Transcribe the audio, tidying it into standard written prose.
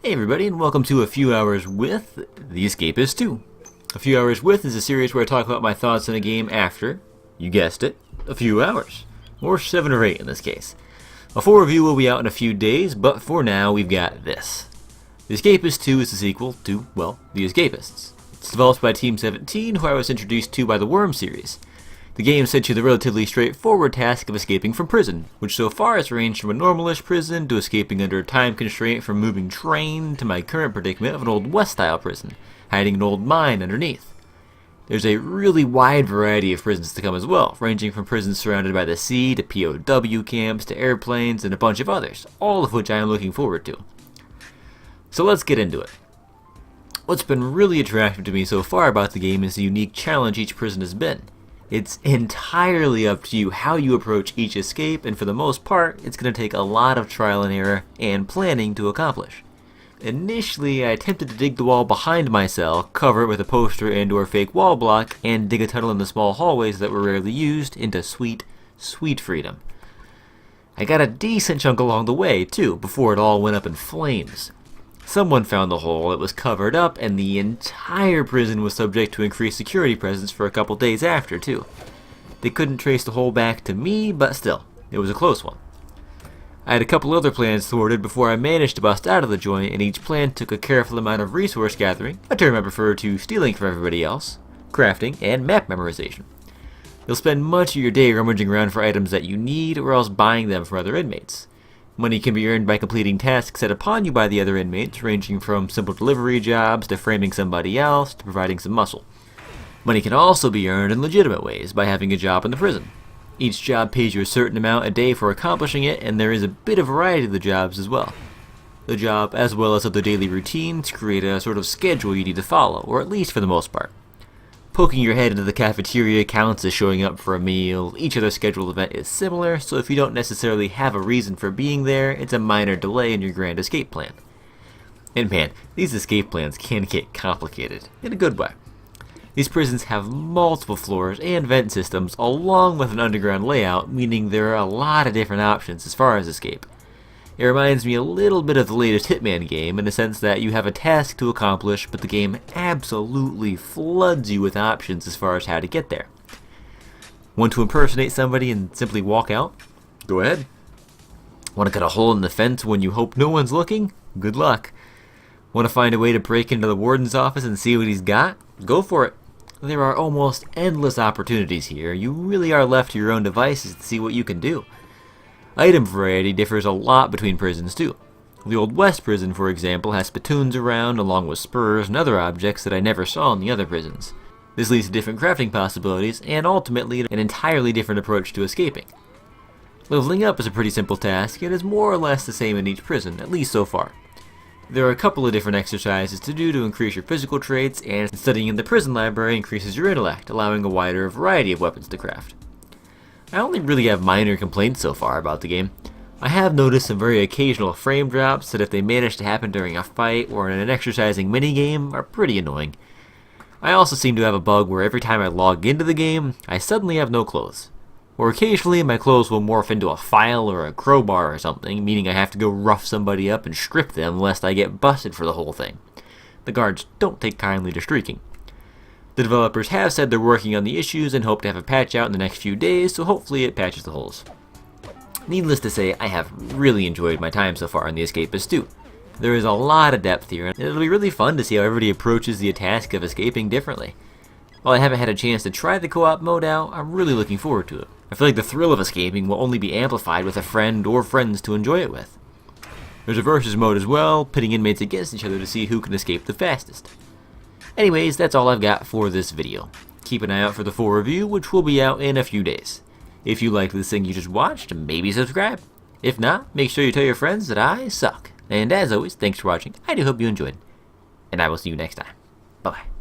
Hey everybody, and welcome to A Few Hours with The Escapists 2. A Few Hours with is a series where I talk about my thoughts on a game after, you guessed it, a few hours. Or 7 or 8 in this case. A full review will be out in a few days, but for now we've got this. The Escapists 2 is the sequel to, well, The Escapists. It's developed by Team 17, who I was introduced to by the Worm series. The game sets you the relatively straightforward task of escaping from prison, which so far has ranged from a normalish prison to escaping under a time constraint from a moving train to my current predicament of an Old West-style prison, hiding an old mine underneath. There's a really wide variety of prisons to come as well, ranging from prisons surrounded by the sea to POW camps to airplanes and a bunch of others, all of which I am looking forward to. So let's get into it. What's been really attractive to me so far about the game is the unique challenge each prison has been. It's entirely up to you how you approach each escape, and for the most part, it's going to take a lot of trial and error and planning to accomplish. Initially, I attempted to dig the wall behind my cell, cover it with a poster and or fake wall block, and dig a tunnel in the small hallways that were rarely used into sweet, sweet freedom. I got a decent chunk along the way, too, before it all went up in flames. Someone found the hole, it was covered up, and the entire prison was subject to increased security presence for a couple days after, too. They couldn't trace the hole back to me, but still, it was a close one. I had a couple other plans thwarted before I managed to bust out of the joint, and each plan took a careful amount of resource gathering, a term I prefer to stealing from everybody else, crafting, and map memorization. You'll spend much of your day rummaging around for items that you need, or else buying them from other inmates. Money can be earned by completing tasks set upon you by the other inmates, ranging from simple delivery jobs to framing somebody else to providing some muscle. Money can also be earned in legitimate ways by having a job in the prison. Each job pays you a certain amount a day for accomplishing it, and there is a bit of variety to the jobs as well. The job, as well as other daily routines, create a sort of schedule you need to follow, or at least for the most part. Poking your head into the cafeteria counts as showing up for a meal. Each other scheduled event is similar, so if you don't necessarily have a reason for being there, it's a minor delay in your grand escape plan. And man, these escape plans can get complicated, in a good way. These prisons have multiple floors and vent systems, along with an underground layout, meaning there are a lot of different options as far as escape. It reminds me a little bit of the latest Hitman game in the sense that you have a task to accomplish, but the game absolutely floods you with options as far as how to get there. Want to impersonate somebody and simply walk out? Go ahead. Want to cut a hole in the fence when you hope no one's looking? Good luck. Want to find a way to break into the warden's office and see what he's got? Go for it. There are almost endless opportunities here. You really are left to your own devices to see what you can do. Item variety differs a lot between prisons too. The Old West prison, for example, has spittoons around along with spurs and other objects that I never saw in the other prisons. This leads to different crafting possibilities and ultimately an entirely different approach to escaping. Leveling up is a pretty simple task and is more or less the same in each prison, at least so far. There are a couple of different exercises to do to increase your physical traits, and studying in the prison library increases your intellect, allowing a wider variety of weapons to craft. I only really have minor complaints so far about the game. I have noticed some very occasional frame drops that if they manage to happen during a fight or in an exercising minigame are pretty annoying. I also seem to have a bug where every time I log into the game, I suddenly have no clothes. Or occasionally my clothes will morph into a file or a crowbar or something, meaning I have to go rough somebody up and strip them lest I get busted for the whole thing. The guards don't take kindly to streaking. The developers have said they're working on the issues and hope to have a patch out in the next few days, so hopefully it patches the holes. Needless to say, I have really enjoyed my time so far on The Escapists 2. There is a lot of depth here, and it'll be really fun to see how everybody approaches the task of escaping differently. While I haven't had a chance to try the co-op mode out, I'm really looking forward to it. I feel like the thrill of escaping will only be amplified with a friend or friends to enjoy it with. There's a versus mode as well, pitting inmates against each other to see who can escape the fastest. Anyways, that's all I've got for this video. Keep an eye out for the full review, which will be out in a few days. If you liked this thing you just watched, maybe subscribe. If not, make sure you tell your friends that I suck. And as always, thanks for watching. I do hope you enjoyed. And I will see you next time. Bye-bye.